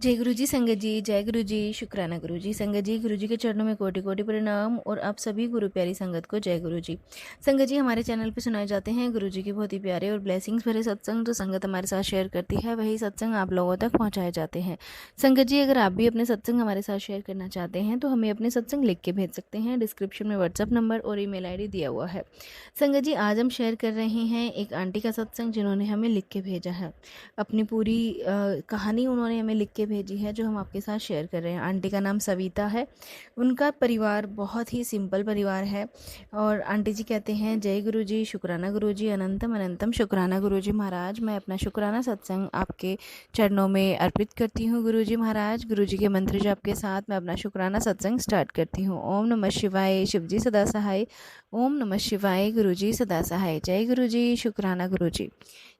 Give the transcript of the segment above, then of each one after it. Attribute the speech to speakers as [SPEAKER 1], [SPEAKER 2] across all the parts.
[SPEAKER 1] जय गुरु जी संगत जी, जय गुरु जी, शुक्राना गुरु जी संगत जी। गुरु जी के चरणों में कोटि कोटि प्रणाम और आप सभी गुरु प्यारी संगत को जय गुरु जी। संगत जी, हमारे चैनल पे सुनाए जाते हैं गुरु जी के बहुत ही प्यारे और ब्लेसिंग्स भरे सत्संग, जो संगत हमारे साथ शेयर करती है वही सत्संग आप लोगों तक पहुँचाए जाते हैं। संगत जी, अगर आप भी अपने सत्संग हमारे साथ शेयर करना चाहते हैं तो हमें अपने सत्संग लिख के भेज सकते हैं। डिस्क्रिप्शन में व्हाट्सअप नंबर और email ID दिया हुआ है। संगत जी, आज हम शेयर कर रहे हैं एक आंटी का सत्संग जिन्होंने हमें लिख के भेजा है। अपनी पूरी कहानी उन्होंने हमें लिख के भेजी है, जो हम आपके साथ शेयर कर रहे हैं। आंटी का नाम सविता है। उनका परिवार बहुत ही सिंपल परिवार है और आंटी जी कहते हैं, जय गुरु जी, शुक्राना गुरु जी, अनंतम अनंतम शुक्राना गुरु जी महाराज। मैं अपना शुक्राना सत्संग आपके चरणों में अर्पित करती हूँ गुरु जी महाराज। गुरु जी के मंत्र जाप के साथ मैं अपना शुक्राना सत्संग स्टार्ट करती हूँ। ओम नमः शिवाय, शिव जी सदा सहाय। ओम नमः शिवाय, गुरु जी सदा सहाय। जय गुरु जी, शुक्राना गुरु जी।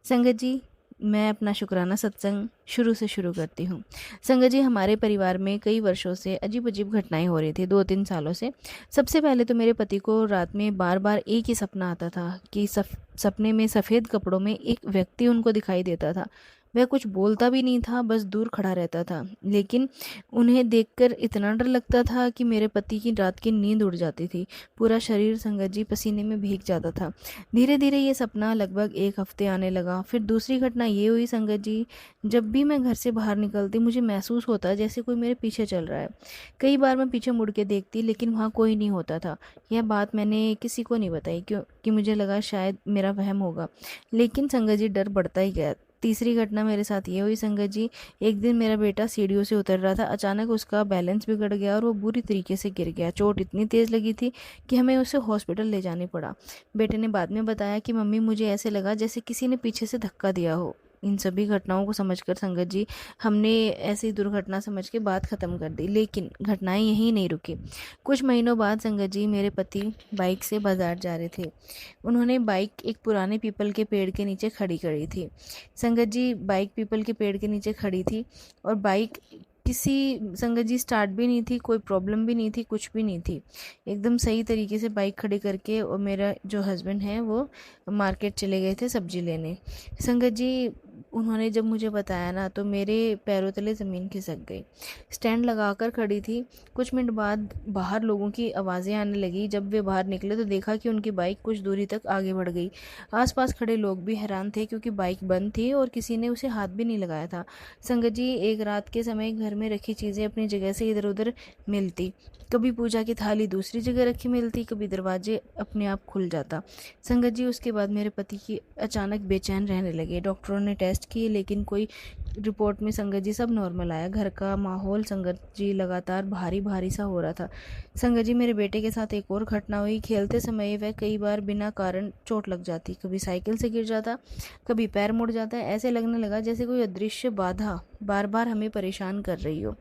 [SPEAKER 1] संगत जी, मैं अपना शुक्राना सत्संग शुरू से शुरू करती हूँ। संगत जी, हमारे परिवार में कई वर्षों से अजीब अजीब घटनाएं हो रही थी, 2-3 सालों से। सबसे पहले तो मेरे पति को रात में बार बार एक ही सपना आता था कि सपने में सफ़ेद कपड़ों में एक व्यक्ति उनको दिखाई देता था। वह कुछ बोलता भी नहीं था, बस दूर खड़ा रहता था, लेकिन उन्हें देखकर इतना डर लगता था कि मेरे पति की रात की नींद उड़ जाती थी। पूरा शरीर संगत जी पसीने में भीग जाता था। धीरे धीरे ये सपना लगभग 1 हफ्ते आने लगा। फिर दूसरी घटना ये हुई संगत जी, जब भी मैं घर से बाहर निकलती मुझे महसूस होता जैसे कोई मेरे पीछे चल रहा है। कई बार मैं पीछे मुड़ के देखती, लेकिन वहाँ कोई नहीं होता था। यह बात मैंने किसी को नहीं बताई, क्योंकि मुझे लगा शायद मेरा वहम होगा, लेकिन संगत जी डर बढ़ता ही गया। तीसरी घटना मेरे साथ ये हुई संगत जी। एक दिन मेरा बेटा सीढ़ियों से उतर रहा था। अचानक उसका बैलेंस बिगड़ गया और वो बुरी तरीके से गिर गया। चोट इतनी तेज़ लगी थी कि हमें उसे हॉस्पिटल ले जाने पड़ा। बेटे ने बाद में बताया कि मम्मी, मुझे ऐसे लगा जैसे किसी ने पीछे से धक्का दिया हो। इन सभी घटनाओं को समझकर संगत जी, हमने ऐसी दुर्घटना समझ के बात ख़त्म कर दी, लेकिन घटनाएं यहीं नहीं रुकी। कुछ महीनों बाद संगत जी, मेरे पति बाइक से बाज़ार जा रहे थे। उन्होंने बाइक एक पुराने पीपल के पेड़ के नीचे खड़ी करी थी। संगत जी, बाइक पीपल के पेड़ के नीचे खड़ी थी और बाइक किसी संगत जी स्टार्ट भी नहीं थी, कोई प्रॉब्लम भी नहीं थी, कुछ भी नहीं थी। एकदम सही तरीके से बाइक खड़ी करके और मेरा जो हस्बैंड है वो मार्केट चले गए थे सब्जी लेने। संगत जी, उन्होंने जब मुझे बताया ना, तो मेरे पैरों तले ज़मीन खिसक गई। स्टैंड लगाकर खड़ी थी। कुछ मिनट बाद बाहर लोगों की आवाज़ें आने लगी। जब वे बाहर निकले तो देखा कि उनकी बाइक कुछ दूरी तक आगे बढ़ गई। आसपास खड़े लोग भी हैरान थे, क्योंकि बाइक बंद थी और किसी ने उसे हाथ भी नहीं लगाया था। संगत जी, एक रात के समय घर में रखी चीज़ें अपनी जगह से इधर उधर मिलती। कभी पूजा की थाली दूसरी जगह रखी मिलती, कभी दरवाजे अपने आप खुल जाता। संगत जी, उसके बाद मेरे पति की अचानक बेचैन रहने लगे। डॉक्टरों ने टेस्ट किए, लेकिन कोई रिपोर्ट में संगत जी सब नॉर्मल आया। घर का माहौल संगत जी लगातार भारी भारी सा हो रहा था। संगत जी, मेरे बेटे के साथ एक और घटना हुई। खेलते समय वह कई बार बिना कारण चोट लग जाती। कभी साइकिल से गिर जाता, कभी पैर मुड़ जाता। ऐसे लगने लगा जैसे कोई अदृश्य बाधा बार बार हमें परेशान कर रही हो।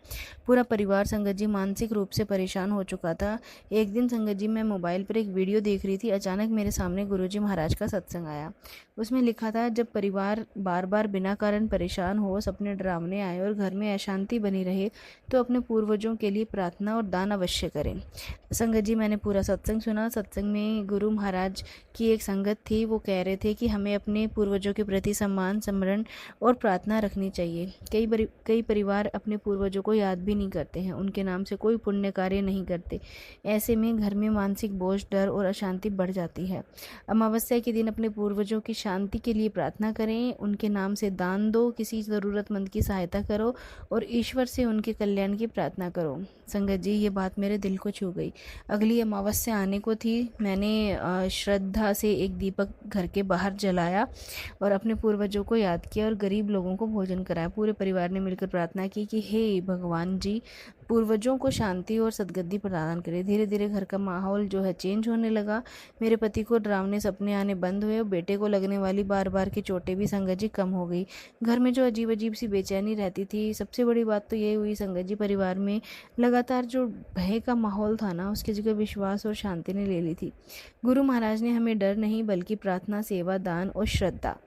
[SPEAKER 1] पूरा परिवार संगत जी मानसिक रूप से परेशान हो चुका था। एक दिन संगत जी, मैं मोबाइल पर एक वीडियो देख रही थी। अचानक मेरे सामने गुरुजी महाराज का सत्संग आया। उसमें लिखा था, जब परिवार बार बार बिना कारण परेशान हो, सपने डरावने आए और घर में अशांति बनी रहे, तो अपने पूर्वजों के लिए प्रार्थना और दान अवश्य करें। संगत जी, मैंने पूरा सत्संग सुना। सत्संग में गुरु महाराज की एक संगत थी। वो कह रहे थे कि हमें अपने पूर्वजों के प्रति सम्मान, स्मरण और प्रार्थना रखनी चाहिए। कई परिवार अपने पूर्वजों को याद भी नहीं करते हैं, उनके नाम से कोई पुण्य कार्य नहीं करते। ऐसे में घर में मानसिक बोझ, डर और अशांति बढ़ जाती है। अमावस्या के दिन अपने पूर्वजों की शांति के लिए प्रार्थना करें, उनके नाम से दान दो, किसी ज़रूरतमंद की सहायता करो और ईश्वर से उनके कल्याण की प्रार्थना करो। संगत जी, ये बात मेरे दिल को छू गई। अगली अमावस्या आने को थी। मैंने श्रद्धा से एक दीपक घर के बाहर जलाया और अपने पूर्वजों को याद किया और गरीब लोगों को भोजन कराया। पूरे परिवार ने मिलकर प्रार्थना की कि हे भगवान जी, पूर्वजों को शांति और सद्गति प्रदान करें। धीरे धीरे घर का माहौल जो है चेंज होने लगा। मेरे पति को डरावने सपने आने बंद हुए और बेटे को लगने वाली बार बार की चोटें भी संगत जी कम हो गई। घर में जो अजीब अजीब सी बेचैनी रहती थी, सबसे बड़ी बात तो ये हुई संगत जी, परिवार में लगातार जो भय का माहौल था ना, उसकी जगह विश्वास और शांति ने ले ली थी। गुरु महाराज ने हमें डर नहीं, बल्कि प्रार्थना, सेवा, दान और श्रद्धा,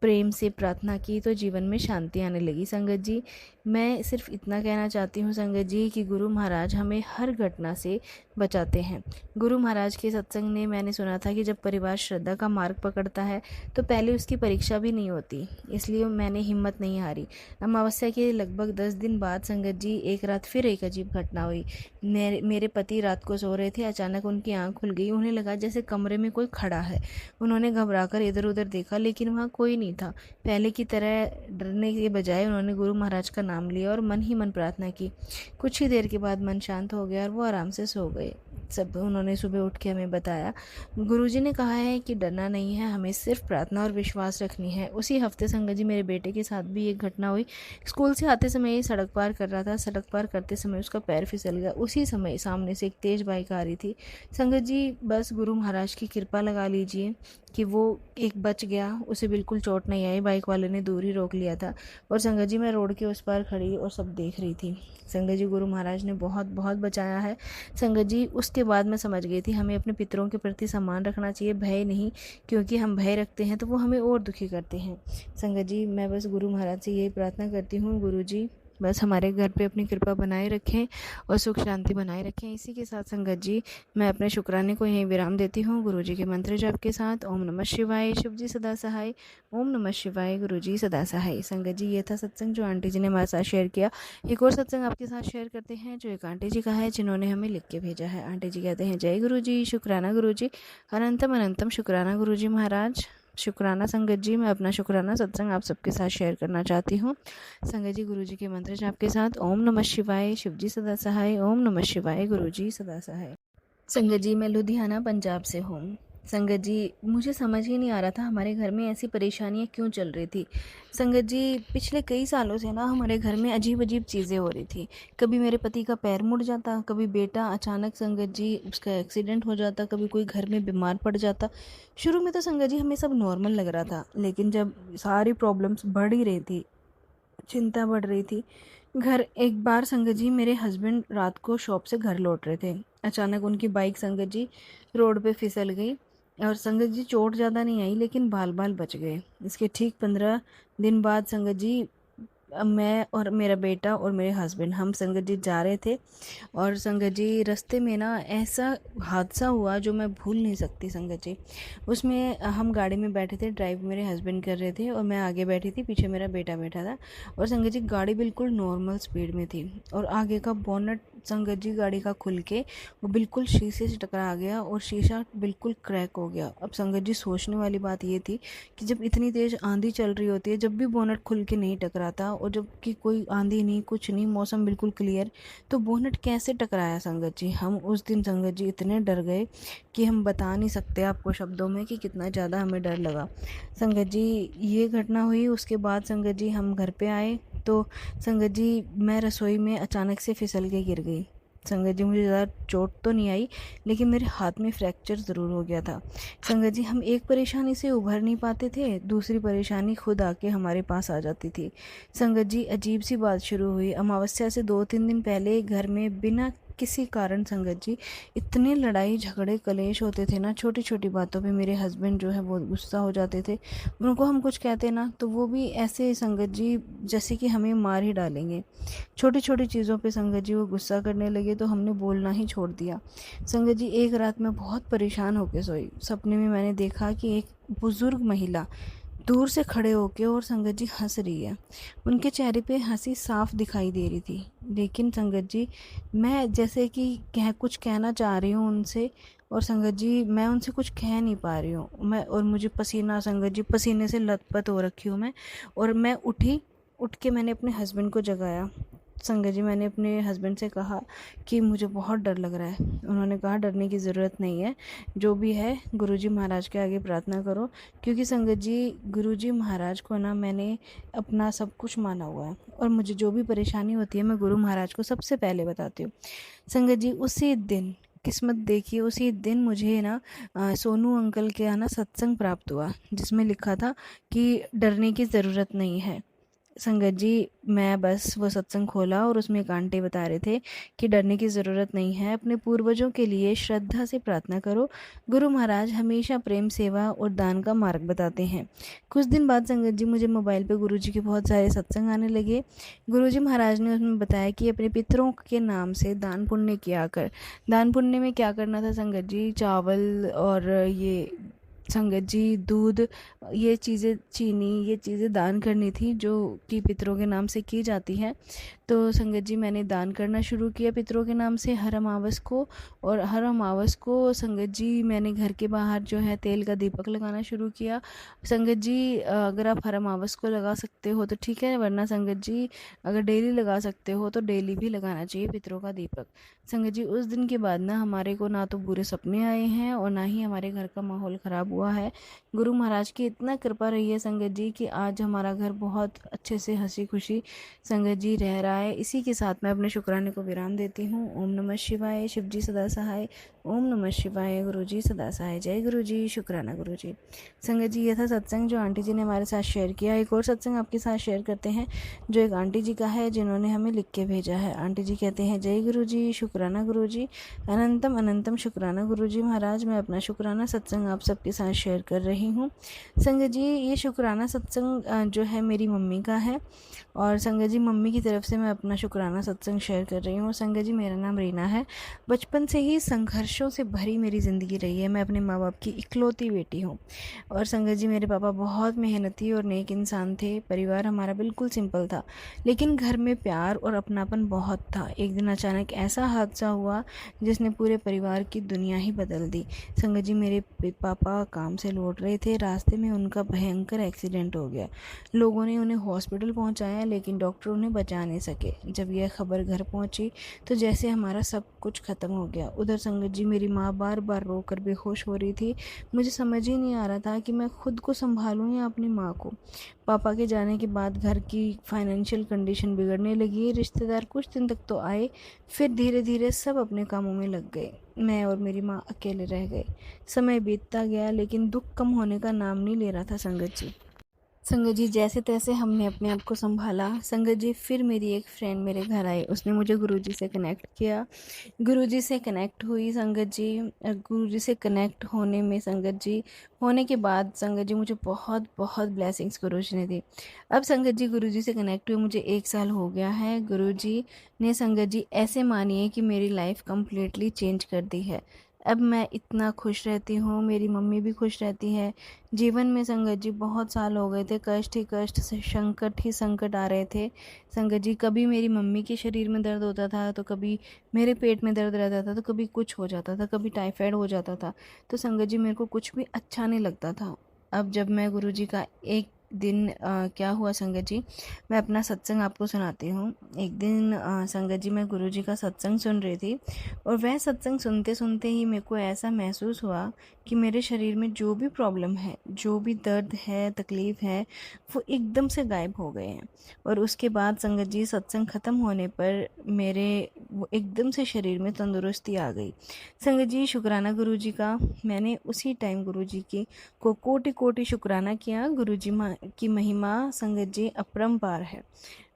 [SPEAKER 1] प्रेम से प्रार्थना की तो जीवन में शांति आने लगी। संगत जी, मैं सिर्फ इतना कहना चाहती हूँ संगत जी कि गुरु महाराज हमें हर घटना से बचाते हैं। गुरु महाराज के सत्संग में मैंने सुना था कि जब परिवार श्रद्धा का मार्ग पकड़ता है तो पहले उसकी परीक्षा भी नहीं होती, इसलिए मैंने हिम्मत नहीं हारी। अमावस्या के लगभग 10 दिन बाद संगत जी एक रात फिर एक अजीब घटना हुई। मेरे पति रात को सो रहे थे, अचानक उनकी आंख खुल गई। उन्हें लगा जैसे कमरे में कोई खड़ा है। उन्होंने घबराकर इधर उधर देखा, लेकिन वहाँ कोई नहीं था। पहले की तरह डरने के बजाय उन्होंने गुरु महाराज का नाम लिया और मन ही मन प्रार्थना की। कुछ ही देर के बाद मन शांत हो गया और वो आराम से सो गए। सब उन्होंने सुबह उठ के हमें बताया, गुरुजी ने कहा है कि डरना नहीं है, हमें सिर्फ प्रार्थना और विश्वास रखनी है। उसी हफ्ते संगत जी मेरे बेटे के साथ भी एक घटना हुई। स्कूल से आते समय ये सड़क पार कर रहा था। सड़क पार करते समय उसका पैर फिसल गया। उसी समय सामने से एक तेज बाइक आ रही थी। संगत जी बस गुरु महाराज की कृपा लगा लीजिए कि वो एक बच गया, उसे बिल्कुल चोट नहीं आई। बाइक वाले ने दूर ही रोक लिया था और संगत जी मैं रोड के उस पार खड़ी और सब देख रही थी। संगत जी गुरु महाराज ने बहुत बहुत बचाया है। संगत जी उसके बाद मैं समझ गई थी हमें अपने पितरों के प्रति सम्मान रखना चाहिए, भय नहीं, क्योंकि हम भय रखते हैं तो वो हमें और दुखी करते हैं। संगत जी मैं बस गुरु महाराज से यही प्रार्थना करती हूँ, गुरु जी बस हमारे घर पे अपनी कृपा बनाए रखें और सुख शांति बनाए रखें। इसी के साथ संगत जी मैं अपने शुक्राने को यहीं विराम देती हूँ गुरु जी के मंत्र जाप के साथ। ओम नमः शिवाय, शिव जी सदा सहाय। ओम नमः शिवाय, गुरु जी सदा सहाय। संगत जी ये था सत्संग जो आंटी जी ने हमारे साथ शेयर किया। एक और सत्संग आपके साथ शेयर करते हैं जो एक आंटी जी का है जिन्होंने हमें लिख के भेजा है। आंटी जी कहते हैं, जय गुरु जी, शुक्राना गुरु जी, अनंतम अनंतम शुक्राना गुरु जी महाराज। शुक्राना संगत जी, मैं अपना शुक्राना सत्संग आप सबके साथ शेयर करना चाहती हूँ। संगत जी गुरु जी के मंत्र जाप के साथ। ओम नमः शिवाय, शिव जी सदा सहाय। ओम नमः शिवाय, गुरु जी सदा सहाय। संगत जी मैं लुधियाना पंजाब से हूँ। संगत जी मुझे समझ ही नहीं आ रहा था हमारे घर में ऐसी परेशानियाँ क्यों चल रही थी। संगत जी पिछले कई सालों से ना हमारे घर में अजीब अजीब चीज़ें हो रही थी। कभी मेरे पति का पैर मुड़ जाता, कभी बेटा अचानक संगत जी उसका एक्सीडेंट हो जाता, कभी कोई घर में बीमार पड़ जाता। शुरू में तो संगत जी हमें सब नॉर्मल लग रहा था, लेकिन जब सारी प्रॉब्लम्स बढ़ ही रही थी, चिंता बढ़ रही थी। घर एक बार संगत जी मेरे हस्बैंड रात को शॉप से घर लौट रहे थे। अचानक उनकी बाइक संगत जी रोड पे फिसल गई और संगत जी चोट ज़्यादा नहीं आई, लेकिन बाल बाल बच गए। इसके ठीक 15 दिन बाद संगत जी मैं और मेरा बेटा और मेरे हस्बैंड हम संगत जी जा रहे थे और संगत जी रास्ते में ना ऐसा हादसा हुआ जो मैं भूल नहीं सकती संगत जी। उसमें हम गाड़ी में बैठे थे, ड्राइव मेरे हस्बैंड कर रहे थे और मैं आगे बैठी थी, पीछे मेरा बेटा बैठा था। और संगत जी गाड़ी बिल्कुल नॉर्मल स्पीड में थी और आगे का बोनट संगत जी गाड़ी का खुल के वो बिल्कुल शीशे से टकरा गया और शीशा बिल्कुल क्रैक हो गया। अब संगत जी सोचने वाली बात ये थी कि जब इतनी तेज़ आंधी चल रही होती है, जब भी बोनट खुल के नहीं टकराता और जब कि कोई आंधी नहीं, कुछ नहीं, मौसम बिल्कुल क्लियर, तो बोनट कैसे टकराया संगत जी। हम उस दिन संगत जी इतने डर गए कि हम बता नहीं सकते आपको शब्दों में कि कितना ज़्यादा हमें डर लगा। संगत जी ये घटना हुई, उसके बाद संगत जी हम घर पे आए तो संगत जी मैं रसोई में अचानक से फिसल के गिर गई। संगत जी मुझे ज़्यादा चोट तो नहीं आई, लेकिन मेरे हाथ में फ्रैक्चर ज़रूर हो गया था। संगत जी हम एक परेशानी से उभर नहीं पाते थे, दूसरी परेशानी खुद आके हमारे पास आ जाती थी। संगत जी अजीब सी बात शुरू हुई। अमावस्या से 2-3 दिन पहले घर में बिना किसी कारण संगत जी इतने लड़ाई झगड़े कलेश होते थे ना, छोटी छोटी बातों पे मेरे हस्बैंड जो है वो गुस्सा हो जाते थे। उनको हम कुछ कहते ना तो वो भी ऐसे संगत जी जैसे कि हमें मार ही डालेंगे। छोटी छोटी चीज़ों पे संगत जी वो गुस्सा करने लगे तो हमने बोलना ही छोड़ दिया। संगत जी एक रात मैं बहुत परेशान होकर सोई। सपने में मैंने देखा कि एक बुज़ुर्ग महिला दूर से खड़े होके और संगत जी हंस रही है। उनके चेहरे पे हंसी साफ दिखाई दे रही थी, लेकिन संगत जी मैं जैसे कि कुछ कहना चाह रही हूँ उनसे और संगत जी मैं उनसे कुछ कह नहीं पा रही हूँ। मैं और मुझे पसीना संगत जी पसीने से लथपथ हो रखी हूँ मैं। और मैं उठी, उठ के मैंने अपने हस्बैंड को जगाया। संगत जी मैंने अपने हस्बैंड से कहा कि मुझे बहुत डर लग रहा है। उन्होंने कहा डरने की ज़रूरत नहीं है, जो भी है गुरुजी महाराज के आगे प्रार्थना करो, क्योंकि संगत जी गुरुजी महाराज को ना मैंने अपना सब कुछ माना हुआ है और मुझे जो भी परेशानी होती है मैं गुरु महाराज को सबसे पहले बताती हूँ। संगत जी उसी दिन किस्मत देखिए, उसी दिन मुझे ना सोनू अंकल के यहाँ ना सत्संग प्राप्त हुआ जिसमें लिखा था कि डरने की ज़रूरत नहीं है। संगत जी, मैं बस वो सत्संग खोला और उसमें एक आंटी बता रहे थे कि डरने की ज़रूरत नहीं है, अपने पूर्वजों के लिए श्रद्धा से प्रार्थना करो। गुरु महाराज हमेशा प्रेम, सेवा और दान का मार्ग बताते हैं। कुछ दिन बाद संगत जी मुझे मोबाइल पे गुरुजी के बहुत सारे सत्संग आने लगे। गुरुजी महाराज ने उसमें बताया कि अपने पितरों के नाम से दान पुण्य किया कर। दान पुण्य में क्या करना था संगत जी? चावल और ये संगत जी दूध, ये चीज़ें, चीनी, ये चीज़ें दान करनी थी जो कि पितरों के नाम से की जाती है। तो संगत जी मैंने दान करना शुरू किया पितरों के नाम से हर अमावस को। और हर अमावस को संगत जी मैंने घर के बाहर जो है तेल का दीपक लगाना शुरू किया। संगत जी अगर आप हर अमावस को लगा सकते हो तो ठीक है, वरना संगत जी अगर डेली लगा सकते हो तो डेली भी लगाना चाहिए पितरों का दीपक। संगत जी उस दिन के बाद ना हमारे को ना तो बुरे सपने आए हैं और ना ही हमारे घर का माहौल ख़राब हुआ है। गुरु महाराज की इतना कृपा रही है संगत जी कि आज हमारा घर बहुत अच्छे से हंसी खुशी संगत जी रह रहा है। इसी के साथ मैं अपने शुक्राने को विराम देती हूँ। ओम नमः शिवाय, शिव जी सदा सहाय। ओम नमः शिवाय, गुरु जी सदा सहाय। जय गुरु जी, शुक्राना गुरु जी। संगत जी ये था सत्संग जो आंटी जी ने हमारे साथ शेयर किया। एक और सत्संग आपके साथ शेयर करते हैं जो एक आंटी जी का है जिन्होंने हमें लिख के भेजा है। आंटी जी कहते हैं, जय गुरु जी, शुक्राना गुरु जी, अनंतम अनंतम शुक्राना गुरु जी महाराज। मैं अपना शुक्राना सत्संग आप सबके साथ शेयर कर रही हूँ। संगत जी ये शुक्राना सत्संग जो है मेरी मम्मी का है और संगत जी मम्मी की तरफ से मैं अपना शुक्राना सत्संग शेयर कर रही हूँ। संगत जी मेरा नाम रीना है। बचपन से ही संघर्षों से भरी मेरी ज़िंदगी रही है। मैं अपने माँ बाप की इकलौती बेटी हूँ। और संगत जी मेरे पापा बहुत मेहनती और नेक इंसान थे। परिवार हमारा बिल्कुल सिंपल था, लेकिन घर में प्यार और अपनापन बहुत था। एक दिन अचानक ऐसा हादसा हुआ जिसने पूरे परिवार की दुनिया ही बदल दी। संगत जी मेरे पापा काम से लौट रहे थे, रास्ते में उनका भयंकर एक्सीडेंट हो गया। लोगों ने उन्हें हॉस्पिटल पहुंचाया लेकिन डॉक्टर उन्हें बचा नहीं सके। जब यह खबर घर पहुंची तो जैसे हमारा सब कुछ ख़त्म हो गया। उधर संगत जी मेरी माँ बार बार रोकर बेहोश हो रही थी। मुझे समझ ही नहीं आ रहा था कि मैं खुद को संभालूं या अपनी माँ को। पापा के जाने के बाद घर की फाइनेंशियल कंडीशन बिगड़ने लगी। रिश्तेदार कुछ दिन तक तो आए, फिर धीरे धीरे सब अपने कामों में लग गए। मैं और मेरी माँ अकेले रह गए। समय बीतता गया लेकिन दुख कम होने का नाम नहीं ले रहा था संगत जी। संगत जी जैसे तैसे हमने अपने आप को संभाला। संगत जी फिर मेरी एक फ्रेंड मेरे घर आई, उसने मुझे गुरुजी से कनेक्ट किया। गुरुजी से कनेक्ट हुई संगत जी। गुरुजी से कनेक्ट होने में संगत जी होने के बाद संगत जी मुझे बहुत बहुत ब्लेसिंग्स गुरुजी ने दी। अब संगत जी गुरुजी से कनेक्ट हुए मुझे 1 साल हो गया है। गुरुजी ने संगत जी ऐसे मानिए कि मेरी लाइफ कम्प्लीटली चेंज कर दी है। अब मैं इतना खुश रहती हूँ, मेरी मम्मी भी खुश रहती है। जीवन में संगत जी बहुत साल हो गए थे, कष्ट ही कष्ट से, संकट ही संकट आ रहे थे। संगत जी कभी मेरी मम्मी के शरीर में दर्द होता था तो कभी मेरे पेट में दर्द रहता था, तो कभी कुछ हो जाता था, कभी टाइफाइड हो जाता था। तो संगत जी मेरे को कुछ भी अच्छा नहीं लगता था। अब जब मैं गुरुजी का एक दिन क्या हुआ संगत जी, मैं अपना सत्संग आपको सुनाती हूँ। एक दिन संगत जी मैं गुरुजी का सत्संग सुन रही थी और वह सत्संग सुनते सुनते ही मेरे को ऐसा महसूस हुआ कि मेरे शरीर में जो भी प्रॉब्लम है, जो भी दर्द है, तकलीफ़ है, वो एकदम से गायब हो गए हैं। और उसके बाद संगत जी सत्संग ख़त्म होने पर मेरे वो एकदम से शरीर में तंदुरुस्ती आ गई। संगत जी शुक्राना गुरुजी का। मैंने उसी टाइम गुरुजी की को कोटि कोटि शुक्राना किया। गुरुजी की महिमा संगत जी अपरंपार है,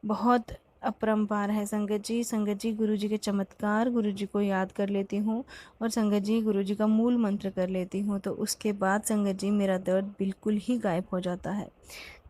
[SPEAKER 1] बहुत अपरंपार है संगत जी। संगत जी गुरुजी के चमत्कार, गुरुजी को याद कर लेती हूँ और संगत जी गुरुजी का मूल मंत्र कर लेती हूँ तो उसके बाद संगत जी मेरा दर्द बिल्कुल ही गायब हो जाता है।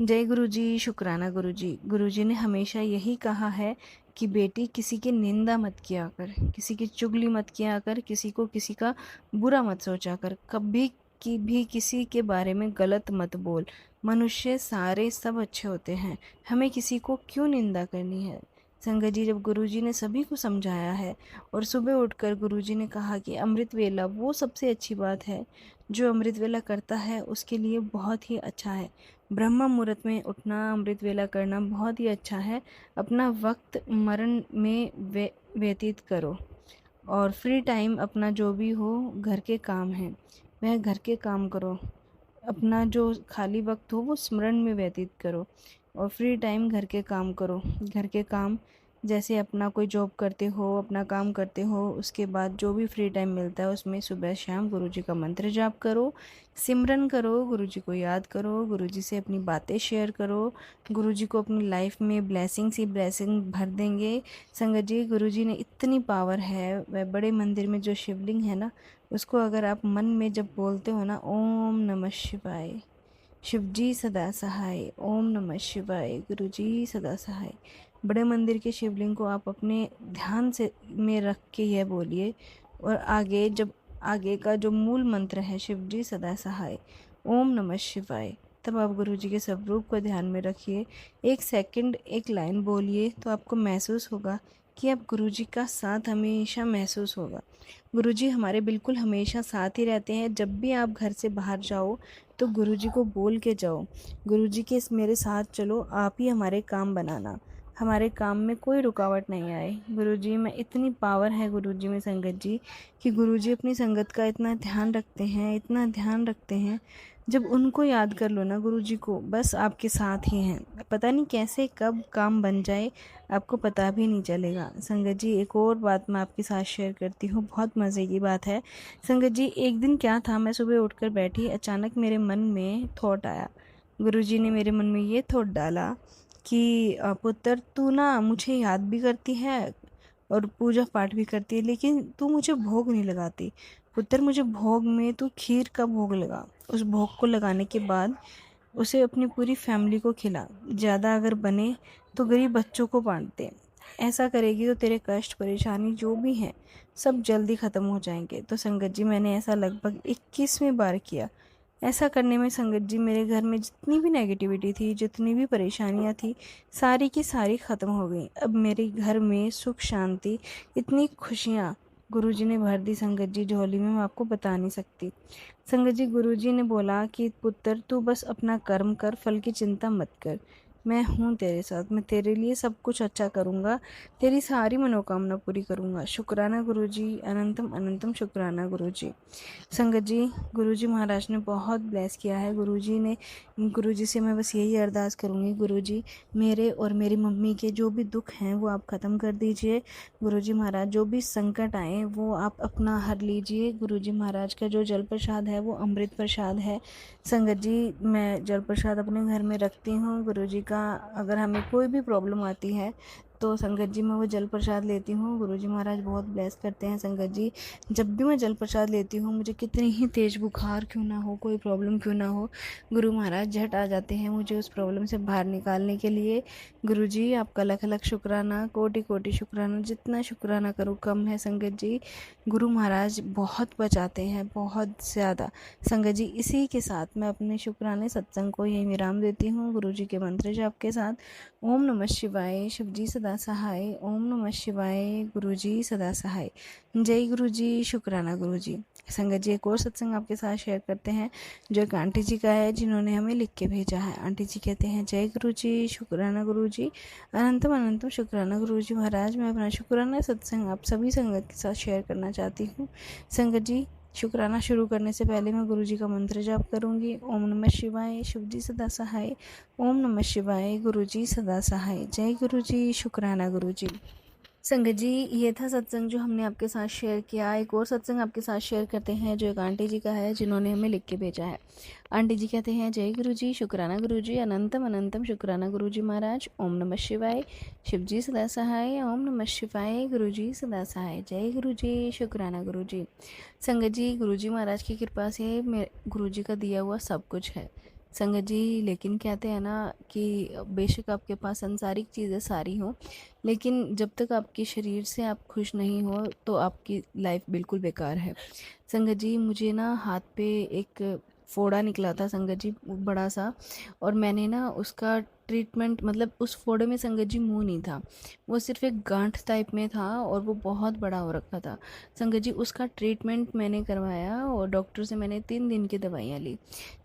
[SPEAKER 1] जय गुरुजी, शुक्राना गुरुजी। गुरुजी ने हमेशा यही कहा है कि बेटी किसी की निंदा मत किया कर, किसी की चुगली मत किया कर, किसी को किसी का बुरा मत सोचा कर, कभी कि भी किसी के बारे में गलत मत बोल। मनुष्य सारे सब अच्छे होते हैं, हमें किसी को क्यों निंदा करनी है। संगत जी जब गुरुजी ने सभी को समझाया है और सुबह उठकर गुरुजी ने कहा कि अमृत वेला वो सबसे अच्छी बात है, जो अमृत वेला करता है उसके लिए बहुत ही अच्छा है। ब्रह्म मुहूर्त में उठना, अमृत वेला करना बहुत ही अच्छा है। अपना वक्त मरण में व्यतीत करो और फ्री टाइम अपना जो भी हो, घर के काम हैं वह घर के काम करो। अपना जो खाली वक्त हो वो स्मरण में व्यतीत करो और फ्री टाइम घर के काम करो। घर के काम जैसे अपना कोई जॉब करते हो, अपना काम करते हो, उसके बाद जो भी फ्री टाइम मिलता है उसमें सुबह शाम गुरुजी का मंत्र जाप करो, सिमरन करो, गुरुजी को याद करो, गुरुजी से अपनी बातें शेयर करो। गुरुजी को अपनी लाइफ में ब्लेसिंग ही ब्लेसिंग भर देंगे। संगत जी, गुरुजी ने इतनी पावर है, वह बड़े मंदिर में जो शिवलिंग है ना, उसको अगर आप मन में जब बोलते हो ना, ओम नमः शिवाय, शिवजी सदा सहाय, ओम नमः शिवाय, गुरुजी सदा सहाय, बड़े मंदिर के शिवलिंग को आप अपने ध्यान से में रख के यह बोलिए। और आगे जब आगे का जो मूल मंत्र है शिवजी सदा सहाय, ओम नमः शिवाय, तब आप गुरुजी के स्वरूप को ध्यान में रखिए। 1 सेकंड एक लाइन बोलिए तो आपको महसूस होगा कि आप गुरुजी का साथ हमेशा महसूस होगा। गुरुजी हमारे बिल्कुल हमेशा साथ ही रहते हैं। जब भी आप घर से बाहर जाओ तो गुरुजी को बोल के जाओ, गुरुजी के मेरे साथ चलो, आप ही हमारे काम बनाना, हमारे काम में कोई रुकावट नहीं आए। गुरुजी में इतनी पावर है, गुरुजी में संगत जी, कि गुरुजी अपनी संगत का इतना ध्यान रखते हैं, इतना ध्यान रखते हैं। जब उनको याद कर लो ना गुरुजी को, बस आपके साथ ही हैं। पता नहीं कैसे कब काम बन जाए, आपको पता भी नहीं चलेगा। संगत जी, एक और बात मैं आपके साथ शेयर करती हूँ, बहुत मज़े की बात है। संगत जी, एक दिन क्या था, मैं सुबह उठकर बैठी, अचानक मेरे मन में थॉट आया। गुरुजी ने मेरे मन में ये थॉट डाला कि पुत्र, तू ना मुझे याद भी करती है और पूजा पाठ भी करती है, लेकिन तू मुझे भोग नहीं लगाती। पुत्र, मुझे भोग में तू खीर का भोग लगा। उस भोग को लगाने के बाद उसे अपनी पूरी फैमिली को खिला। ज़्यादा अगर बने तो गरीब बच्चों को बांट दे। ऐसा करेगी तो तेरे कष्ट परेशानी जो भी हैं सब जल्दी ख़त्म हो जाएंगे। तो संगत जी, मैंने ऐसा लगभग 21वें बार किया। ऐसा करने में संगत जी, मेरे घर में जितनी भी नेगेटिविटी थी, जितनी भी परेशानियां थी, सारी की सारी ख़त्म हो गई। अब मेरे घर में सुख शांति, इतनी खुशियाँ गुरुजी ने भर दी संगत जी झोली में, मैं आपको बता नहीं सकती। संगत जी, गुरुजी ने बोला कि पुत्र, तू बस अपना कर्म कर, फल की चिंता मत कर, मैं हूँ तेरे साथ, मैं तेरे लिए सब कुछ अच्छा करूँगा, तेरी सारी मनोकामना पूरी करूँगा। शुक्राना गुरुजी, अनंतम अनंतम शुक्राना गुरुजी। संगत जी, गुरुजी महाराज ने बहुत ब्लेस किया है। गुरुजी से मैं बस यही अरदास करूँगी, गुरुजी मेरे और मेरी मम्मी के जो भी दुख हैं वो आप ख़त्म कर दीजिए। गुरुजी महाराज, जो भी संकट आए वो आप अपना हर लीजिए। गुरुजी महाराज का जो जल प्रसाद है वो अमृत प्रसाद है। संगत जी, मैं जल प्रसाद अपने घर में रखती हूँ। गुरुजी का अगर हमें कोई भी प्रॉब्लम आती है तो संगत जी मैं वो जल प्रसाद लेती हूँ। गुरुजी महाराज बहुत ब्लेस करते हैं। संगत जी, जब भी मैं जल प्रसाद लेती हूँ, मुझे कितनी ही तेज़ बुखार क्यों ना हो, कोई प्रॉब्लम क्यों ना हो, गुरु महाराज झट आ जाते हैं मुझे उस प्रॉब्लम से बाहर निकालने के लिए। गुरुजी, आपका लख लख शुक्राना, कोटि कोटि शुक्राना, जितना शुक्राना करूँ कम है। संगत जी, गुरु महाराज बहुत बचाते हैं, बहुत ज़्यादा। संगत जी, इसी के साथ मैं अपने शुक्राने सत्संग को यही विराम देती हूँ, गुरुजी के मंत्र जाप के साथ। ओम नमः शिवाय, शिवजी सदा सहाय, ओम नमः शिवाय, गुरुजी सदा सहाय। जय गुरुजी, शुक्राना गुरुजी। संगत जी, एक और सत्संग आपके साथ शेयर करते हैं, जो एक आंटी जी का है, जिन्होंने हमें लिख के भेजा है। आंटी जी कहते हैं, जय गुरुजी, शुक्राना गुरुजी, अनंतम अनंतम शुक्राना गुरुजी महाराज। मैं अपना शुक्राना सत्संग आप सभी संगत के साथ शेयर करना चाहती हूँ। संगत जी, शुक्राना शुरू करने से पहले मैं गुरुजी का मंत्र जाप करूंगी। ओम नमः शिवाय, शिवजी सदा सहाय, ओम नमः शिवाय, गुरुजी सदा सहाय। जय गुरुजी, शुक्राना गुरुजी। संगत जी, ये था सत्संग जो हमने आपके साथ शेयर किया। एक और सत्संग आपके साथ शेयर करते हैं, जो एक आंटी जी का है, जिन्होंने हमें लिख के भेजा है। आंटी जी कहते हैं, जय गुरुजी, शुक्राना गुरुजी, अनंतम अनंतम शुक्राना गुरुजी महाराज। ओम नमः शिवाय, शिवजी सदा सहाय, ओम नमः शिवाय, गुरुजी सदा सहाय। जय गुरुजी, शुक्राना गुरुजी। संगत जी, गुरुजी महाराज की कृपा से गुरुजी का दिया हुआ सब कुछ है। संगत जी, लेकिन कहते हैं ना कि बेशक आपके पास संसारिक चीज़ें सारी हों, लेकिन जब तक आपके शरीर से आप खुश नहीं हो तो आपकी लाइफ बिल्कुल बेकार है। संगत जी, मुझे ना हाथ पे एक फोड़ा निकला था संगत जी, बड़ा सा, और मैंने ना उसका ट्रीटमेंट, मतलब उस फोड़े में संगत जी मुंह नहीं था, वो सिर्फ एक गांठ टाइप में था और वो बहुत बड़ा हो रखा था। संगत जी, उसका ट्रीटमेंट मैंने करवाया और डॉक्टर से मैंने 3 दिन की दवाइयाँ ली।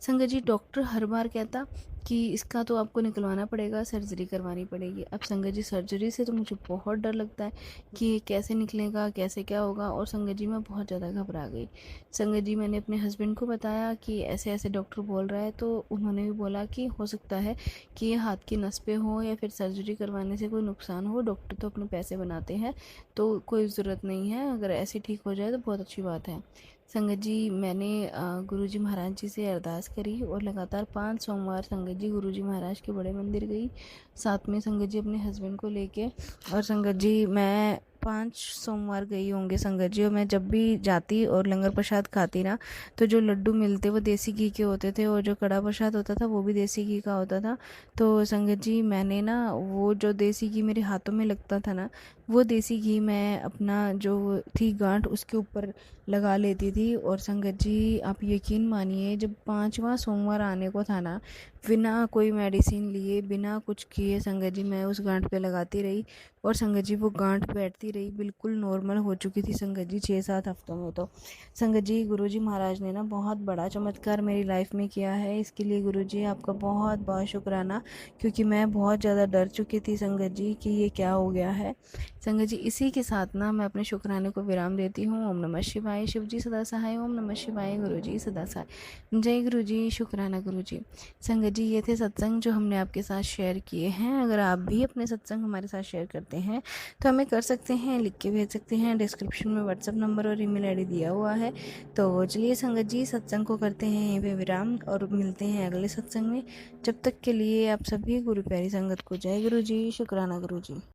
[SPEAKER 1] संगत जी, डॉक्टर हर बार कहता कि इसका तो आपको निकलवाना पड़ेगा, सर्जरी करवानी पड़ेगी। अब संगत जी, सर्जरी से तो मुझे बहुत डर लगता है कि ये कैसे निकलेगा, कैसे क्या होगा, और संगत जी मैं बहुत ज़्यादा घबरा गई। संगत जी, मैंने अपने हस्बैंड को बताया कि ऐसे ऐसे डॉक्टर बोल रहा है, तो उन्होंने भी बोला कि हो सकता है कि ये हाथ हाथ की नस पे हो या फिर सर्जरी करवाने से कोई नुकसान हो, डॉक्टर तो अपने पैसे बनाते हैं, तो कोई ज़रूरत नहीं है। अगर ऐसे ठीक हो जाए तो बहुत अच्छी बात है। संगत जी, मैंने गुरुजी महाराज जी से अरदास करी और लगातार 5 सोमवार संगत जी गुरुजी महाराज के बड़े मंदिर गई, साथ में संगत जी अपने हस्बैंड को लेके। और संगत जी मैं 5 सोमवार गई होंगे संगत जी, और मैं जब भी जाती और लंगर प्रसाद खाती ना, तो जो लड्डू मिलते वो देसी घी के होते थे, और जो कड़ा प्रसाद होता था वो भी देसी घी का होता था। तो संगत जी मैंने ना वो जो देसी घी मेरे हाथों में लगता था ना, वो देसी घी मैं अपना जो थी गांठ उसके ऊपर लगा लेती थी। और संगत जी आप यकीन मानिए, जब 5वां सोमवार आने को था ना, बिना कोई मेडिसिन लिए बिना कुछ किए संगत जी मैं उस गांठ पे लगाती रही, और संगत जी वो गांठ बैठती रही, बिल्कुल नॉर्मल हो चुकी थी संगत जी 6-7 हफ्तों में। तो संगत जी गुरुजी महाराज ने ना बहुत बड़ा चमत्कार मेरी लाइफ में किया है, इसके लिए गुरुजी आपका बहुत बहुत शुक्राना, क्योंकि मैं बहुत ज़्यादा डर चुकी थी संगत जी कि ये क्या हो गया है। संगत जी इसी के साथ ना मैं अपने शुक्राने को विराम देती हूँ। ओम नमः शिवाय, शिव जी सदा सहाय। ओम नमः शिवाय, गुरु जी सदा सहाय। जय गुरु जी, शुक्राना गुरु जी। संगत जी ये थे सत्संग जो हमने आपके साथ शेयर किए हैं। अगर आप भी अपने सत्संग हमारे साथ शेयर करते हैं तो हमें कर सकते हैं, लिख के भेज सकते हैं। डिस्क्रिप्शन में व्हाट्सअप नंबर और ईमेल आईडी दिया हुआ है। तो चलिए संगत जी सत्संग को करते हैं यहीं पे विराम, और मिलते हैं अगले सत्संग में। जब तक के लिए आप सभी गुरु प्यारी संगत को जय गुरु जी, शुक्राना गुरु जी।